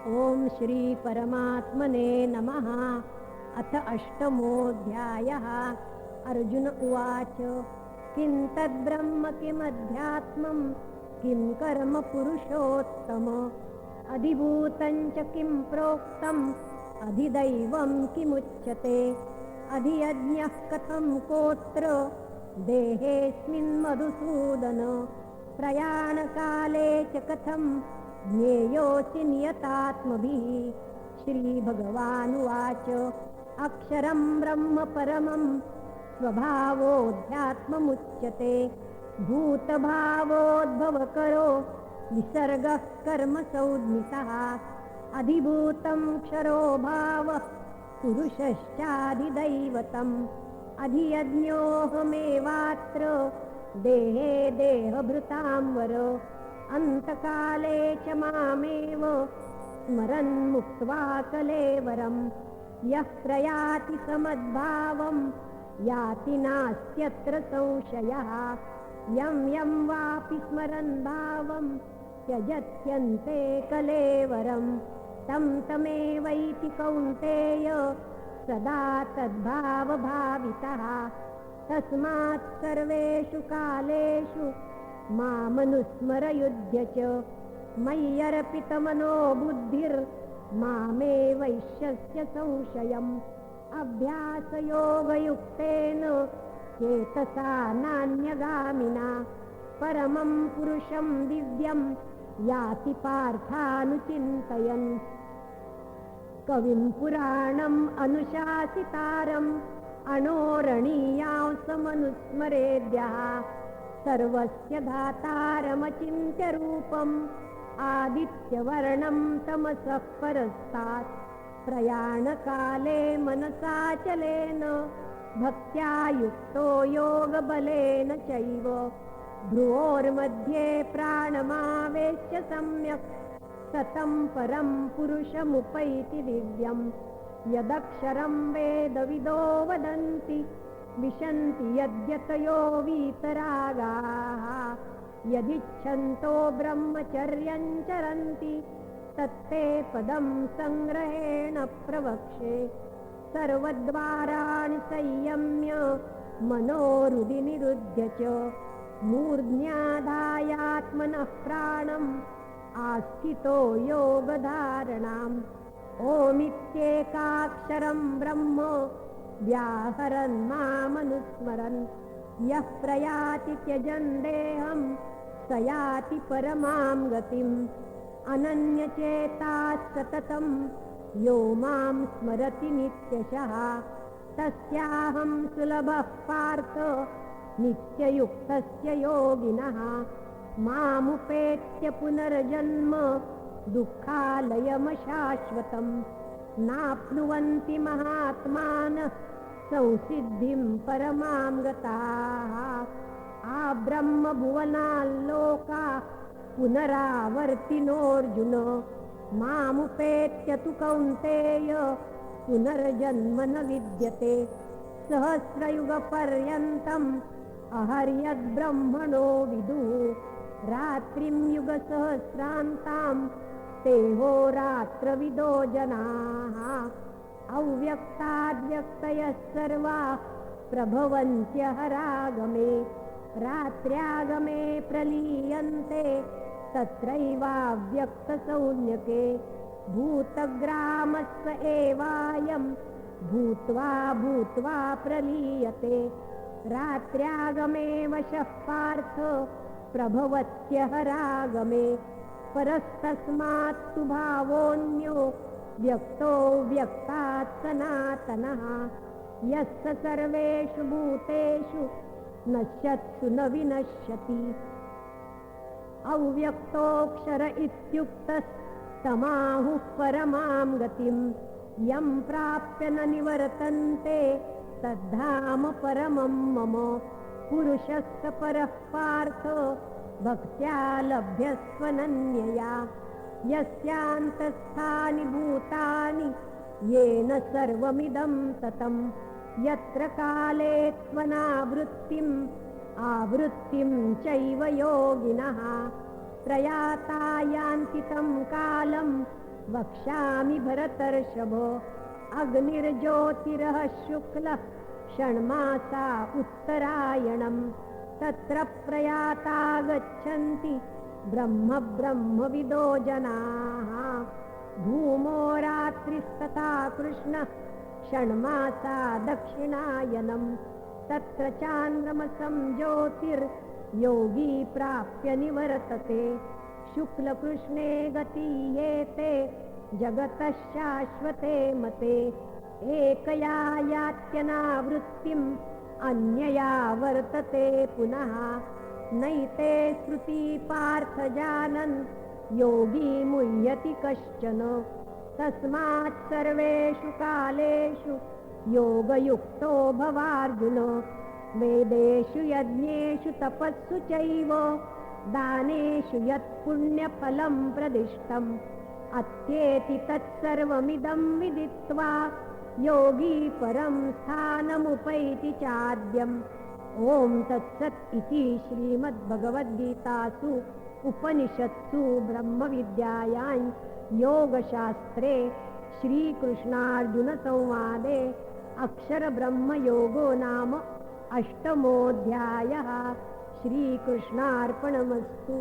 ॐ श्री परमात्मने नमः। अथ अष्टमोऽध्यायः। अर्जुन उवाच किं तद्ब्रह्म किमध्यात्मं किं कर्म पुरुषोत्तम अधिभूतं च किं प्रोक्तम् अधिदैवं किमुच्यते अधियज्ञः कथं कोत्र देहेऽस्मिन् मधुसूदन प्रयाणकाले च कथं ज्ञेयोऽसि नियतात्मभिः। श्रीभगवानुवाच अक्षरं ब्रह्म परमं स्वभावोऽध्यात्ममुच्यते भूतभावोद्भवकरो विसर्गः कर्म संज्ञितः अधिभूतं क्षरो भावः पुरुषश्चाधिदैवतम् अधियज्ञोऽहमेवात्र देहे देहभृतां वर अन्तकाले च मामेव स्मरन् मुक्त्वा कलेवरं यः प्रयाति समद्भावं याति नास्त्यत्र संशयः यं यं वापि स्मरन् भावं त्यजत्यन्ते कलेवरं तं तमेवैति कौन्तेय सदा तद्भावभावितः तस्मात् सर्वेषु कालेषु मामनुस्मरयुध्य च मय्यर्पितमनो बुद्धिर्मामेवैष्यस्य संशयम् अभ्यासयोगयुक्तेन चेतसा नान्यगामिना परमं पुरुषं दिव्यं याति पार्थानुचिन्तयन् कविं पुराणम् अनुशासितारम् अणोरणीयांसमनुस्मरेद्यः सर्वस्य धातारमचिन्त्य रूपम् आदित्यवर्णं तमसः परस्तात् प्रयाणकाले मनसाचलेन भक्त्या युक्तो योगबलेन चैव भ्रुवोर्मध्ये प्राणमावेश्य सम्यक् सतं परं पुरुषमुपैति दिव्यं यदक्षरं वेदविदो वदन्ति विशन्ति यद्यतयो वीतरागाः यदिच्छन्तो ब्रह्मचर्यं चरन्ति तत्ते पदं संग्रहेण प्रवक्षे सर्वद्वाराणि संयम्य मनोहृदि निरुध्य च मूर्ध्याधायात्मनः प्राणम् आस्थितो योगधारणाम् ओमित्येकाक्षरं ब्रह्म व्याहरन् मामनुस्मरन् यः प्रयाति त्यजन् देहं स याति परमां गतिम् अनन्यचेताः सततं यो मां स्मरति नित्यशः तस्याहं सुलभः पार्थ नित्ययुक्तस्य योगिनः मामुपेत्य पुनर्जन्म दुःखालयमशाश्वतं नाप्नुवन्ति महात्मानः संसिद्धिं परमां गताः आब्रह्मभुवनाल्लोका पुनरावर्तिनोऽर्जुन मामुपेत्य तु कौन्तेय पुनर्जन्म न विद्यते सहस्रयुगपर्यन्तम् अहर्यद्ब्रह्मणो विदुः रात्रिं युगसहस्रान्तां तेहोरात्रविदो जनाः अव्यक्ताद्व्यक्तयः सर्वा प्रभवन्त्यहरागमे रात्र्यागमे प्रलीयन्ते तत्रैवाव्यक्तसौन्यके भूतग्रामस्य एवायं भूत्वा भूत्वा प्रलीयते रात्र्यागमे वशः पार्थ प्रभवत्यहरागमे परस्तस्मात् तु भावोऽन्यो व्यक्तो व्यक्तात् सनातनः यस्य सर्वेषु भूतेषु नश्यत्सु न विनश्यति अव्यक्तोऽक्षर इत्युक्तस्तमाहुः परमां गतिं यं प्राप्य न निवर्तन्ते तद्धाम परमं मम पुरुषस्य परः पार्थ भक्त्या लभ्यस्वनन्यया यस्यान्तस्थानि भूतानि येन सर्वमिदं ततं यत्र काले त्वनावृत्तिम् आवृत्तिं चैव योगिनः प्रयाता यान्ति तं कालं वक्ष्यामि भरतर्षभो अग्निर्ज्योतिरः शुक्लः षण्मासा उत्तरायणम् तत्र प्रयाता गच्छन्ति ब्रह्मविदो जनाः धूमो रात्रिस्तथा कृष्णः षण्मासा दक्षिणायनम् तत्र चान्द्रमसं ज्योतिर्योगी प्राप्य निवर्तते शुक्लकृष्णे गतीयेते जगतः शाश्वते मते एकया यात्यनावृत्तिम् अन्यया वर्तते पुनः नैते श्रुति पार्थ जानन् योगी मुह्यति कश्चन तस्मात् सर्वेषु कालेषु योगयुक्तो भवार्जुन वेदेषु यज्ञेषु तपस्सु चैव दानेषु यत् पुण्यफलं प्रदिष्टम् अत्येति तत्सर्वमिदं विदित्वा योगी परं स्थानमुपैति चाद्यम् ॐ तत्सत् इति श्रीमद्भगवद्गीतासु उपनिषत्सु ब्रह्मविद्यायां योगशास्त्रे श्रीकृष्णार्जुनसंवादे अक्षरब्रह्मयोगो नाम 8मोऽध्यायः। श्रीकृष्णार्पणमस्तु।